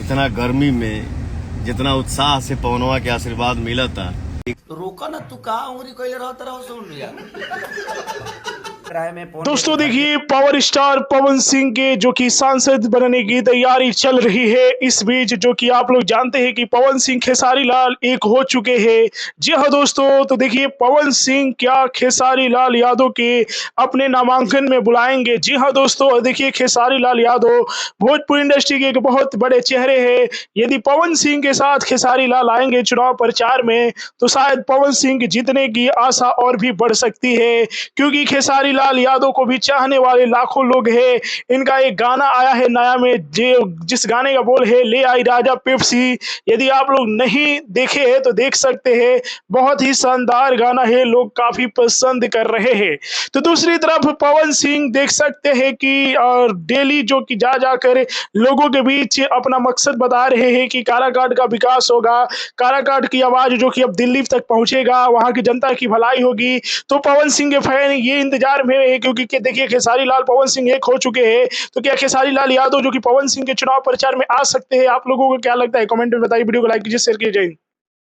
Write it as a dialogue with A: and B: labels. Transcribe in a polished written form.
A: इतना गर्मी में जितना उत्साह से पवनवा के आशीर्वाद मिला था।
B: तो रोका ना, तू कहा उंगली कोई रहता रहो सुन लिया।
C: दोस्तों देखिए, पावर स्टार पवन सिंह के जो कि सांसद बनने की तैयारी चल रही है। इस बीच जो कि आप लोग जानते हैं कि पवन सिंह खेसारी लाल एक हो चुके हैं। जी हाँ दोस्तों, तो देखिए पवन सिंह क्या खेसारी लाल यादव के अपने नामांकन में बुलाएंगे। जी हाँ दोस्तों, देखिए खेसारी लाल यादव भोजपुरी इंडस्ट्री के एक बहुत बड़े चेहरे हैं। यदि पवन सिंह के साथ खेसारी लाल आएंगे चुनाव प्रचार में, तो शायद पवन सिंह के जीतने की आशा और भी बढ़ सकती है, क्योंकि खेसारी लाल यादव को भी चाहने वाले लाखों लोग हैं। इनका एक गाना आया है नया में, जिस गाने का बोल है ले आई राजा पेप्सी। यदि आप लोग नहीं देखे हैं तो देख सकते हैं, बहुत ही शानदार गाना है, लोग काफी पसंद कर रहे हैं। तो दूसरी तरफ पवन सिंह देख सकते हैं कि डेली जो कि जा जाकर लोगों के बीच अपना मकसद बता रहे हैं कि काराकाट का विकास होगा, काराकाट की आवाज जो कि अब दिल्ली तक पहुंचेगा, वहां की जनता की भलाई होगी। तो पवन सिंह के फैन ये इंतजार में है, क्योंकि देखिए खेसारी लाल पवन सिंह एक हो चुके हैं। तो क्या खेसारी लाल यादव जो कि पवन सिंह के चुनाव प्रचार में आ सकते हैं? आप लोगों को क्या लगता है? कमेंट में बताइए। वीडियो को लाइक कीजिए, शेयर कीजिए। जय हिंद।